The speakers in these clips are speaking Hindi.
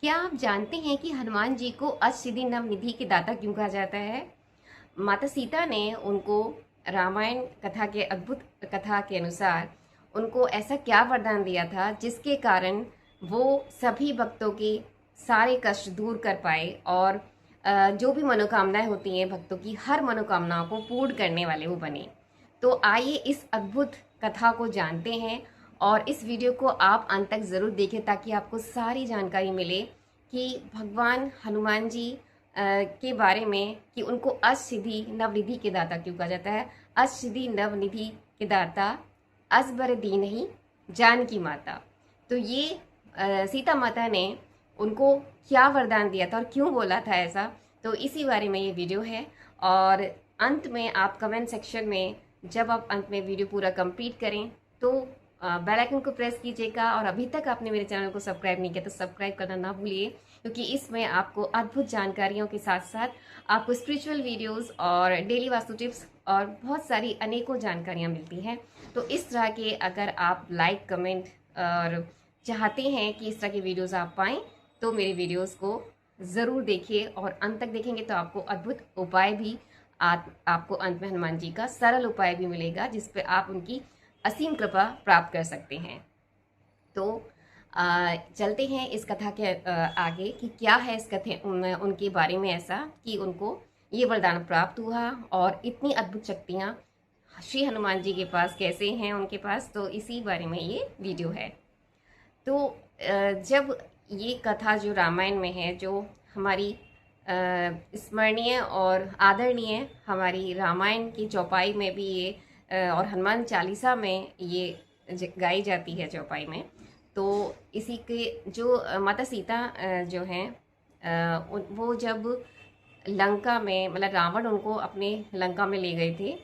क्या आप जानते हैं कि हनुमान जी को अष्टसिद्धि नवनिधि के दाता क्यों कहा जाता है? माता सीता ने उनको रामायण कथा के अद्भुत कथा के अनुसार उनको ऐसा क्या वरदान दिया था जिसके कारण वो सभी भक्तों के सारे कष्ट दूर कर पाए और जो भी मनोकामनाएं होती हैं भक्तों की हर मनोकामनाओं को पूर्ण करने वाले वो बने। तो आइए इस अद्भुत कथा को जानते हैं और इस वीडियो को आप अंत तक ज़रूर देखें ताकि आपको सारी जानकारी मिले कि भगवान हनुमान जी के बारे में कि उनको अष्टसिद्धि नवनिधि के दाता क्यों कहा जाता है। अष्टसिद्धि नवनिधि के दाता असबर दीनहि जानकी माता। तो ये सीता माता ने उनको क्या वरदान दिया था और क्यों बोला था ऐसा, तो इसी बारे में ये वीडियो है। और अंत में आप कमेंट सेक्शन में जब आप अंत में वीडियो पूरा कंप्लीट करें तो बेल आइकन को प्रेस कीजिएगा और अभी तक आपने मेरे चैनल को सब्सक्राइब नहीं किया तो सब्सक्राइब करना ना भूलिए, क्योंकि इसमें आपको अद्भुत जानकारियों के साथ साथ आपको स्पिरिचुअल वीडियोस और डेली वास्तु टिप्स और बहुत सारी अनेकों जानकारियाँ मिलती हैं। तो इस तरह के अगर आप लाइक कमेंट और चाहते हैं कि इस तरह के वीडियोस आप पाएँ तो मेरे वीडियोस को ज़रूर देखिए और अंत तक देखेंगे तो आपको अद्भुत उपाय भी आपको अंत में हनुमान जी का सरल उपाय भी मिलेगा जिस पे आप उनकी असीम कृपा प्राप्त कर सकते हैं। तो चलते हैं इस कथा के आगे कि क्या है इस कथे उनके बारे में ऐसा कि उनको ये वरदान प्राप्त हुआ और इतनी अद्भुत शक्तियाँ श्री हनुमान जी के पास कैसे हैं उनके पास, तो इसी बारे में ये वीडियो है। तो जब ये कथा जो रामायण में है, जो हमारी स्मरणीय और आदरणीय हमारी रामायण की चौपाई में भी ये और हनुमान चालीसा में ये गाई जाती है चौपाई में। तो इसी के जो माता सीता जो हैं वो जब लंका में मतलब रावण उनको अपने लंका में ले गए थे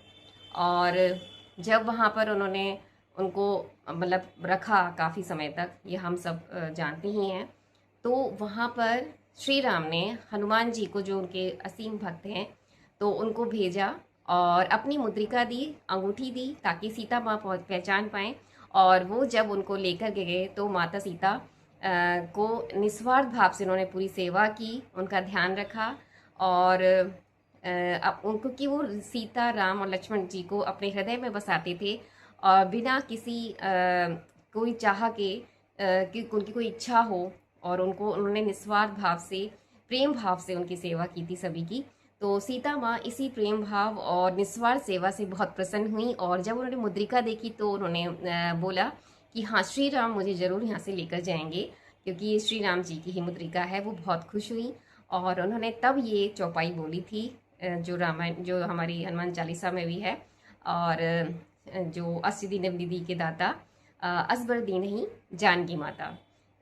और जब वहाँ पर उन्होंने उनको मतलब रखा काफ़ी समय तक, ये हम सब जानते ही हैं। तो वहाँ पर श्री राम ने हनुमान जी को, जो उनके असीम भक्त हैं, तो उनको भेजा और अपनी मुद्रिका दी, अंगूठी दी ताकि सीता माँ पहचान पाएँ। और वो जब उनको लेकर के गए तो माता सीता को निस्वार्थ भाव से उन्होंने पूरी सेवा की, उनका ध्यान रखा और अब उनको कि वो सीता राम और लक्ष्मण जी को अपने हृदय में बसाते थे और बिना किसी कोई चाह के कि उनकी कोई इच्छा हो, और उनको उन्होंने निस्वार्थ भाव से प्रेम भाव से उनकी सेवा की थी सभी की। तो सीता माँ इसी प्रेम भाव और निस्वार्थ सेवा से बहुत प्रसन्न हुई और जब उन्होंने मुद्रिका देखी तो उन्होंने बोला कि हाँ, श्री राम मुझे ज़रूर यहाँ से लेकर जाएंगे, क्योंकि ये श्री राम जी की ही मुद्रिका है। वो बहुत खुश हुई और उन्होंने तब ये चौपाई बोली थी जो रामायण, जो हमारी हनुमान चालीसा में भी है और जो अष्टसिद्धि नवनिधि के दाता असबर दीनहि जानकी माता।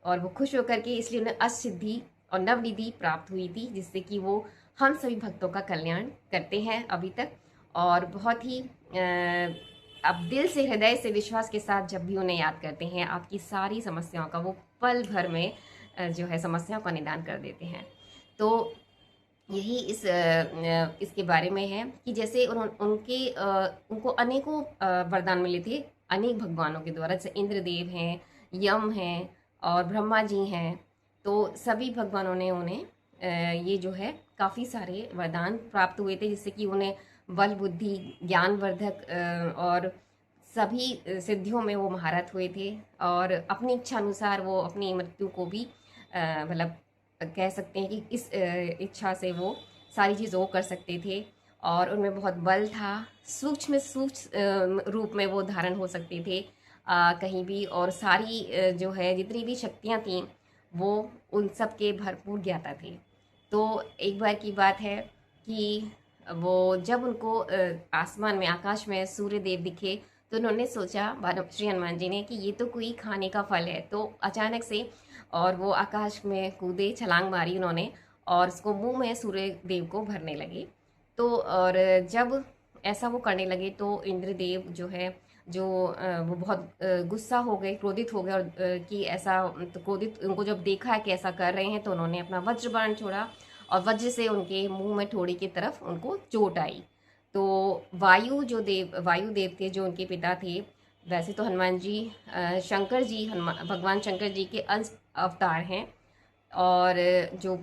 और वो खुश होकर के इसलिए उन्हें अष्टसिद्धि और नवनिधि प्राप्त हुई थी, जिससे कि वो हम सभी भक्तों का कल्याण करते हैं अभी तक। और बहुत ही अब दिल से, हृदय से, विश्वास के साथ जब भी उन्हें याद करते हैं, आपकी सारी समस्याओं का वो पल भर में जो है समस्याओं का निदान कर देते हैं। तो यही इसके बारे में है कि जैसे उनको अनेकों वरदान मिले थे अनेक भगवानों के द्वारा, जैसे इंद्रदेव हैं, यम हैं और ब्रह्मा जी हैं। तो सभी भगवानों ने उन्हें ये जो है काफ़ी सारे वरदान प्राप्त हुए थे, जिससे कि उन्हें बल बुद्धि ज्ञानवर्धक और सभी सिद्धियों में वो महारत हुए थे और अपनी इच्छा अनुसार वो अपनी मृत्यु को भी मतलब कह सकते हैं कि इस इच्छा से वो सारी चीज़ वो कर सकते थे और उनमें बहुत बल था। सूक्ष्म रूप में वो धारण हो सकते थे कहीं भी, और सारी जो है जितनी भी शक्तियाँ थीं वो उन सब के भरपूर ज्ञाता थे। तो एक बार की बात है कि वो जब उनको आसमान में, आकाश में सूर्य देव दिखे तो उन्होंने सोचा, श्री हनुमान जी ने, कि ये तो कोई खाने का फल है। तो अचानक से और वो आकाश में कूदे, छलांग मारी उन्होंने और उसको मुंह में सूर्य देव को भरने लगे। तो और जब ऐसा वो करने लगे तो इंद्रदेव जो है, जो वो बहुत गुस्सा हो गए, क्रोधित हो गए और कि ऐसा, तो क्रोधित उनको जब देखा कि ऐसा कर रहे हैं तो उन्होंने अपना वज्र बाण छोड़ा और वज्र से उनके मुंह में, ठोड़ी की तरफ उनको चोट आई। तो वायु देव थे जो उनके पिता थे। वैसे तो हनुमान जी शंकर जी, हनुमान भगवान शंकर जी के अंश अवतार हैं और जो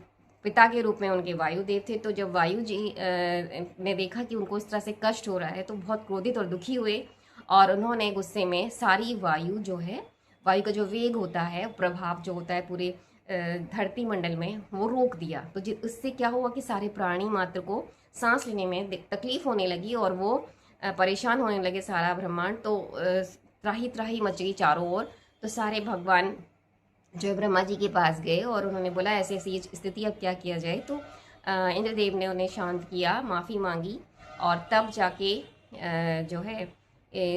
पिता के रूप में उनके वायुदेव थे। तो जब वायु जी ने देखा कि उनको इस तरह से कष्ट हो रहा है तो बहुत क्रोधित और दुखी हुए, और उन्होंने गुस्से में सारी वायु जो है, वायु का जो वेग होता है, प्रभाव जो होता है पूरे धरती मंडल में, वो रोक दिया। तो उससे क्या हुआ कि सारे प्राणी मात्र को सांस लेने में तकलीफ होने लगी और वो परेशान होने लगे, सारा ब्रह्मांड। तो त्राही त्राही मच गई चारों ओर। तो सारे भगवान जो है ब्रह्मा जी के पास गए और उन्होंने बोला ऐसी ऐसी स्थिति, अब क्या किया जाए। तो इंद्रदेव ने उन्हें शांत किया, माफ़ी मांगी, और तब जाके जो है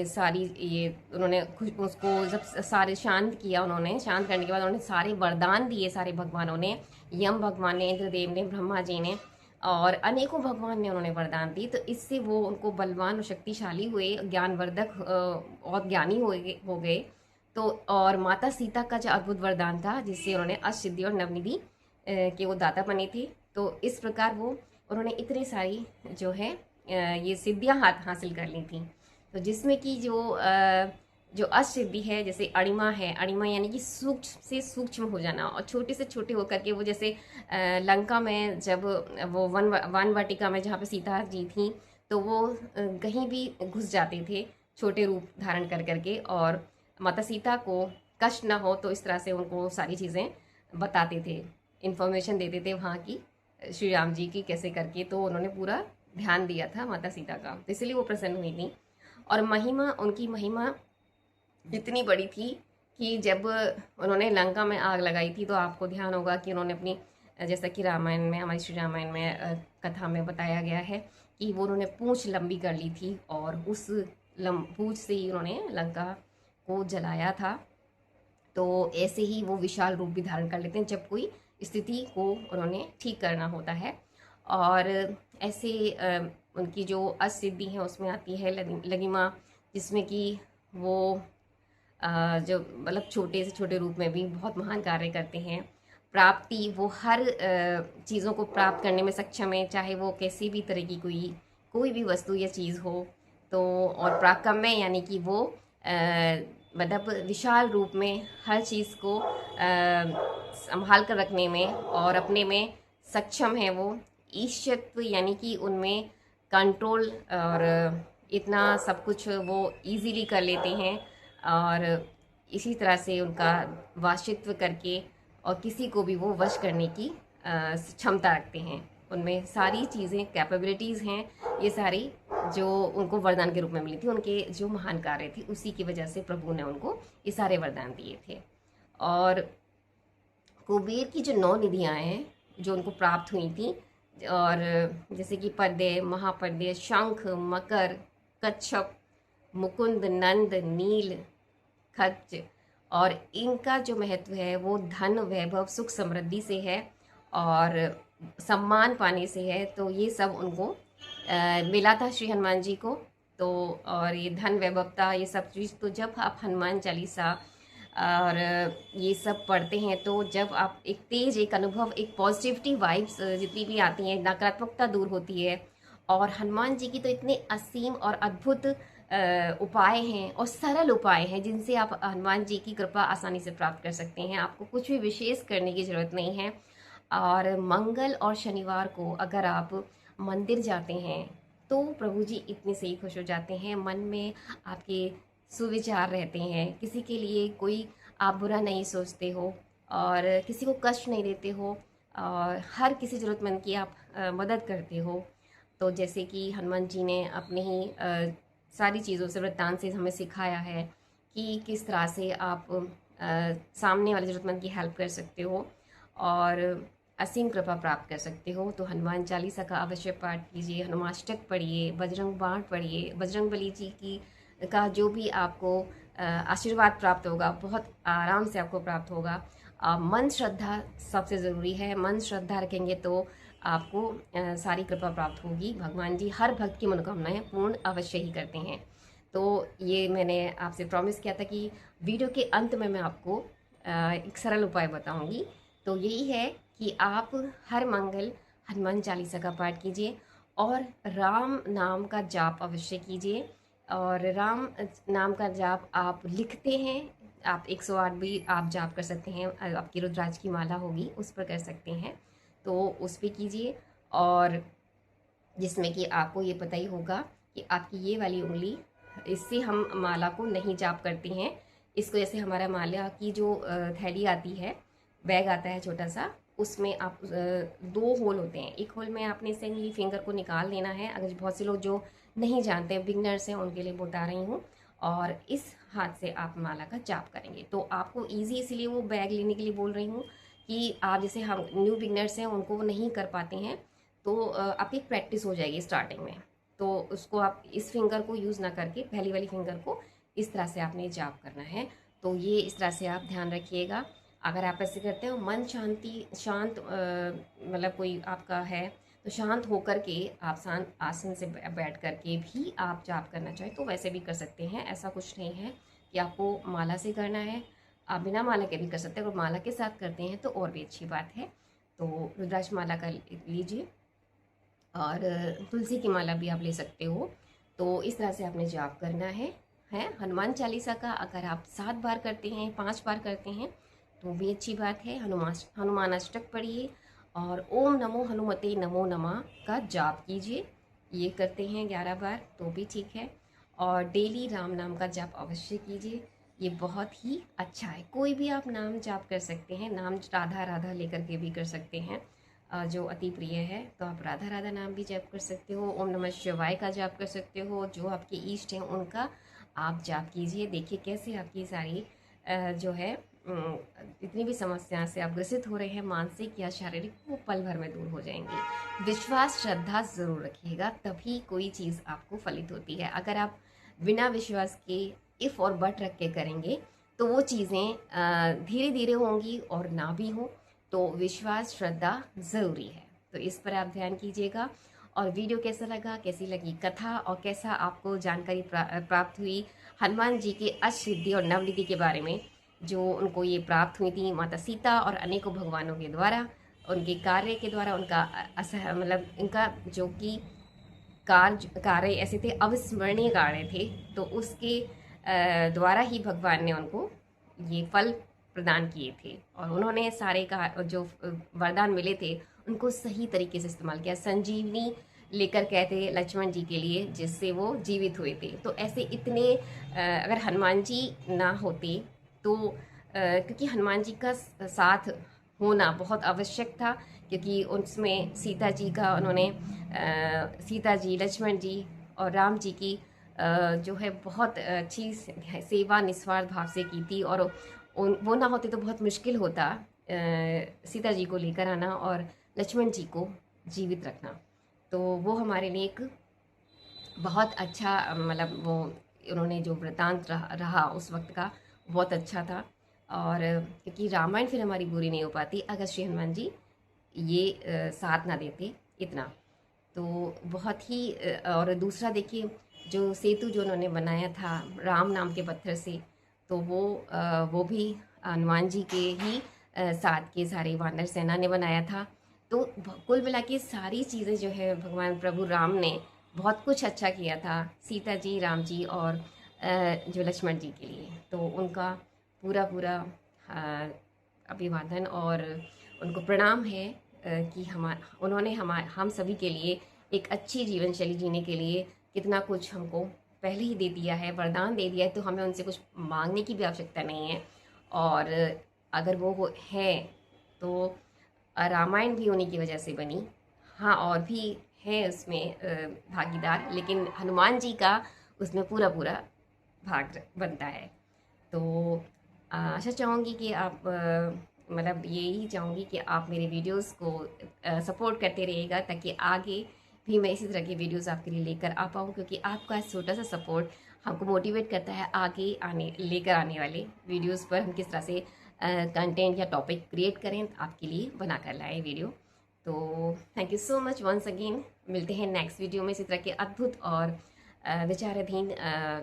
सारी ये उन्होंने उसको जब सारे शांत किया, उन्होंने शांत करने के बाद उन्होंने सारे वरदान दिए, सारे भगवानों ने, यम भगवान ने, इंद्रदेव ने, ब्रह्मा जी ने, और अनेकों भगवान ने उन्होंने वरदान दी। तो इससे वो उनको बलवान और शक्तिशाली हुए, ज्ञानवर्धक और ज्ञानी हो गए। तो और माता सीता का जो अद्भुत वरदान था, जिससे उन्होंने अष्टसिद्धि और नवनिधि के वो दाता बने थे। तो इस प्रकार वो उन्होंने इतनी सारी जो है ये सिद्धियां हासिल कर ली थी। तो जिसमें कि जो अष्टसिद्धि है, जैसे अणिमा है, अणिमा यानी कि सूक्ष्म से सूक्ष्म हो जाना, और छोटे से छोटे होकर के वो जैसे लंका में जब वो वन वाटिका में जहाँ पे सीता जी थी, तो वो कहीं भी घुस जाते थे छोटे रूप धारण कर करके, और माता सीता को कष्ट ना हो तो इस तरह से उनको सारी चीज़ें बताते थे, इन्फॉर्मेशन देते थे वहाँ की, श्री राम जी की कैसे करके। तो उन्होंने पूरा ध्यान दिया था माता सीता का, तो इसलिए वो प्रसन्न हुई थी। और महिमा, उनकी महिमा इतनी बड़ी थी कि जब उन्होंने लंका में आग लगाई थी, तो आपको ध्यान होगा कि उन्होंने अपनी, जैसा कि रामायण में, हमारी श्री रामायण में कथा में बताया गया है कि वो उन्होंने पूंछ लंबी कर ली थी, और उस पूंछ से ही उन्होंने लंका को जलाया था। तो ऐसे ही वो विशाल रूप भी धारण कर लेते हैं जब कोई स्थिति को उन्होंने ठीक करना होता है। और ऐसे उनकी जो अष्टसिद्धि है उसमें आती है लगिमा, जिसमें कि वो जो मतलब छोटे से छोटे रूप में भी बहुत महान कार्य करते हैं। प्राप्ति, वो हर चीज़ों को प्राप्त करने में सक्षम है, चाहे वो कैसी भी तरह की कोई भी वस्तु या चीज़ हो। तो और प्राकम्य यानी कि वो मतलब विशाल रूप में हर चीज़ को संभाल कर रखने में और अपने में सक्षम है वो। ईश्वरत्व यानी कि उनमें कंट्रोल, और इतना सब कुछ वो इजीली कर लेते हैं, और इसी तरह से उनका वाशित्व करके और किसी को भी वो वश करने की क्षमता रखते हैं। उनमें सारी चीज़ें, कैपेबिलिटीज़ हैं, ये सारी जो उनको वरदान के रूप में मिली थी, उनके जो महान कार्य थे उसी की वजह से प्रभु ने उनको ये सारे वरदान दिए थे। और कुबेर की जो 9 निधियाँ हैं जो उनको प्राप्त हुई थी, और जैसे कि पद्य, महापद्य, शंख, मकर, कच्छप, मुकुंद, नंद, नील, खच्च, और इनका जो महत्व है वो धन, वैभव, सुख, समृद्धि से है और सम्मान पाने से है। तो ये सब उनको मिला था श्री हनुमान जी को। तो और ये धन, वैभवता, ये सब चीज़, तो जब आप हनुमान चालीसा और ये सब पढ़ते हैं, तो जब आप एक तेज, एक अनुभव, एक पॉजिटिविटी वाइब्स जितनी भी आती हैं, नकारात्मकता दूर होती है। और हनुमान जी की तो इतने असीम और अद्भुत उपाय हैं और सरल उपाय हैं जिनसे आप हनुमान जी की कृपा आसानी से प्राप्त कर सकते हैं। आपको कुछ भी विशेष करने की ज़रूरत नहीं है। और मंगल और शनिवार को अगर आप मंदिर जाते हैं तो प्रभु जी इतने से ही खुश हो जाते हैं। मन में आपके सुविचार रहते हैं, किसी के लिए कोई आप बुरा नहीं सोचते हो और किसी को कष्ट नहीं देते हो, और हर किसी ज़रूरतमंद की आप मदद करते हो। तो जैसे कि हनुमान जी ने अपने ही सारी चीज़ों से, वृत्तांत से हमें सिखाया है कि किस तरह से आप सामने वाले ज़रूरतमंद की हेल्प कर सकते हो और असीम कृपा प्राप्त कर सकते हो। तो हनुमान चालीसा का अवश्य पाठ कीजिए, हनुमाष्टक पढ़िए, बजरंग बाण पढ़िए, बजरंग बली जी की का जो भी आपको आशीर्वाद प्राप्त होगा बहुत आराम से आपको प्राप्त होगा। मन श्रद्धा सबसे ज़रूरी है। मन श्रद्धा रखेंगे तो आपको सारी कृपा प्राप्त होगी। भगवान जी हर भक्त की मनोकामनाएं पूर्ण अवश्य ही करते हैं। तो ये मैंने आपसे प्रॉमिस किया था कि वीडियो के अंत में मैं आपको एक सरल उपाय बताऊंगी। तो यही है कि आप हर मंगल हनुमान चालीसा का पाठ कीजिए और राम नाम का जाप अवश्य कीजिए। और राम नाम का जाप आप लिखते हैं आप 108 भी आप जाप कर सकते हैं, आपकी रुद्राक्ष की माला होगी उस पर कर सकते हैं, तो उस पर कीजिए। और जिसमें कि आपको ये पता ही होगा कि आपकी ये वाली उंगली, इससे हम माला को नहीं जाप करते हैं। इसको जैसे हमारा माला की जो थैली आती है, बैग आता है छोटा सा, उसमें आप 2 होल होते हैं। एक होल में आपने सिंगली फिंगर को निकाल लेना है। अगर बहुत से लोग जो नहीं जानते, बिगनर्स हैं, उनके लिए बता रही हूँ। और इस हाथ से आप माला का जाप करेंगे तो आपको ईजी, इसीलिए वो बैग लेने के लिए बोल रही हूँ कि आप जैसे हम न्यू बिगनर्स हैं, उनको वो नहीं कर पाते हैं, तो आपकी प्रैक्टिस हो जाएगी स्टार्टिंग में। तो उसको आप इस फिंगर को यूज़ ना करके पहली वाली फिंगर को इस तरह से आपने जाप करना है। तो ये इस तरह से आप ध्यान रखिएगा। अगर आप ऐसे करते हो, मन शांत मतलब कोई आपका है तो शांत होकर के आप शांत आसन से बैठ करके भी आप जाप करना चाहें तो वैसे भी कर सकते हैं। ऐसा कुछ नहीं है कि आपको माला से करना है, आप बिना माला के भी कर सकते हैं। अगर माला के साथ करते हैं तो और भी अच्छी बात है। तो रुद्राक्ष माला का लीजिए, और तुलसी की माला भी आप ले सकते हो। तो इस तरह से आपने जाप करना है। हनुमान चालीसा का अगर आप 7 बार करते हैं, 5 बार करते हैं तो भी अच्छी बात है। हनुमान अष्टक पढ़िए और ओम नमो हनुमते नमो नमः का जाप कीजिए। ये करते हैं 11 बार तो भी ठीक है। और डेली राम नाम का जाप अवश्य कीजिए, ये बहुत ही अच्छा है। कोई भी आप नाम जाप कर सकते हैं, नाम राधा राधा लेकर के भी कर सकते हैं, जो अति प्रिय है। तो आप राधा राधा नाम भी जाप कर सकते हो, ओम नमः शिवाय का जाप कर सकते हो, जो आपके इष्ट हैं उनका आप जाप कीजिए। देखिए कैसे आपकी सारी जो है जितनी भी समस्या से आप ग्रसित हो रहे हैं, मानसिक या शारीरिक, वो पल भर में दूर हो जाएंगी। विश्वास श्रद्धा ज़रूर रखिएगा, तभी कोई चीज़ आपको फलित होती है। अगर आप बिना विश्वास के इफ़ और बट रख के करेंगे तो वो चीज़ें धीरे धीरे होंगी और ना भी हो। तो विश्वास श्रद्धा ज़रूरी है, तो इस पर आप ध्यान कीजिएगा। और वीडियो कैसा लगा, कैसी लगी कथा, और कैसा आपको जानकारी प्राप्त हुई हनुमान जी के अष्टसिद्धि और नवनिधि के बारे में, जो उनको ये प्राप्त हुई थी माता सीता और अनेकों भगवानों के द्वारा, उनके कार्य के द्वारा, उनका मतलब इनका जो कि कार्य ऐसे थे, अविस्मरणीय कार्य थे। तो उसके द्वारा ही भगवान ने उनको ये फल प्रदान किए थे, और उन्होंने सारे का जो वरदान मिले थे उनको सही तरीके से इस्तेमाल किया। संजीवनी लेकर कहते लक्ष्मण जी के लिए, जिससे वो जीवित हुए थे। तो ऐसे इतने अगर हनुमान जी ना होते तो क्योंकि हनुमान जी का साथ होना बहुत आवश्यक था, क्योंकि उसमें सीता जी का उन्होंने सीता जी, लक्ष्मण जी और राम जी की जो है बहुत अच्छी सेवा निस्वार्थ भाव से की थी। और वो ना होते तो बहुत मुश्किल होता सीता जी को लेकर आना और लक्ष्मण जी को जीवित रखना। तो वो हमारे लिए एक बहुत अच्छा मतलब वो उन्होंने जो वृतांत रहा उस वक्त का, बहुत अच्छा था। और क्योंकि रामायण फिर हमारी पूरी नहीं हो पाती अगर श्री हनुमान जी ये साथ ना देते इतना। तो बहुत ही और दूसरा देखिए, जो सेतु जो उन्होंने बनाया था राम नाम के पत्थर से, तो वो भी हनुमान जी के ही साथ के सारे वानर सेना ने बनाया था। तो कुल मिला के सारी चीज़ें जो है भगवान प्रभु राम ने बहुत कुछ अच्छा किया था सीता जी, राम जी और जो लक्ष्मण जी के लिए। तो उनका पूरा पूरा अभिवादन और उनको प्रणाम है कि उन्होंने हम सभी के लिए एक अच्छी जीवन शैली जीने के लिए कितना कुछ हमको पहले ही दे दिया है, वरदान दे दिया है। तो हमें उनसे कुछ मांगने की भी आवश्यकता नहीं है। और अगर वो है तो रामायण भी उन्हीं की वजह से बनी। हाँ, और भी है उसमें भागीदार, लेकिन हनुमान जी का उसमें पूरा पूरा भाग बनता है। तो आशा चाहूँगी कि आप मतलब यही चाहूँगी कि आप मेरे वीडियोस को सपोर्ट करते रहिएगा, ताकि आगे भी मैं इसी तरह के वीडियोस आपके लिए लेकर आ पाऊँ, क्योंकि आपका छोटा सा सपोर्ट हमको मोटिवेट करता है आगे लेकर आने वाले वीडियोस पर हम किस तरह से कंटेंट या टॉपिक क्रिएट करें, आपके लिए बना कर लाएँ वीडियो। तो thank you so much once again. मिलते हैं नेक्स्ट वीडियो में इसी तरह के अद्भुत और विचाराधीन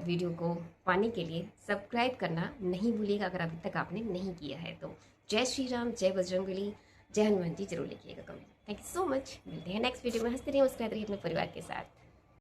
वीडियो को पाने के लिए सब्सक्राइब करना नहीं भूलिएगा, अगर अभी तक आपने नहीं किया है तो। जय श्री राम, जय बजरंगबली, जय हनुमान जी जरूर लिखिएगा comment. Thank you so much. मिलते हैं नेक्स्ट वीडियो में। हंसते रहिए, मुस्कुराते रहिए अपने परिवार के साथ।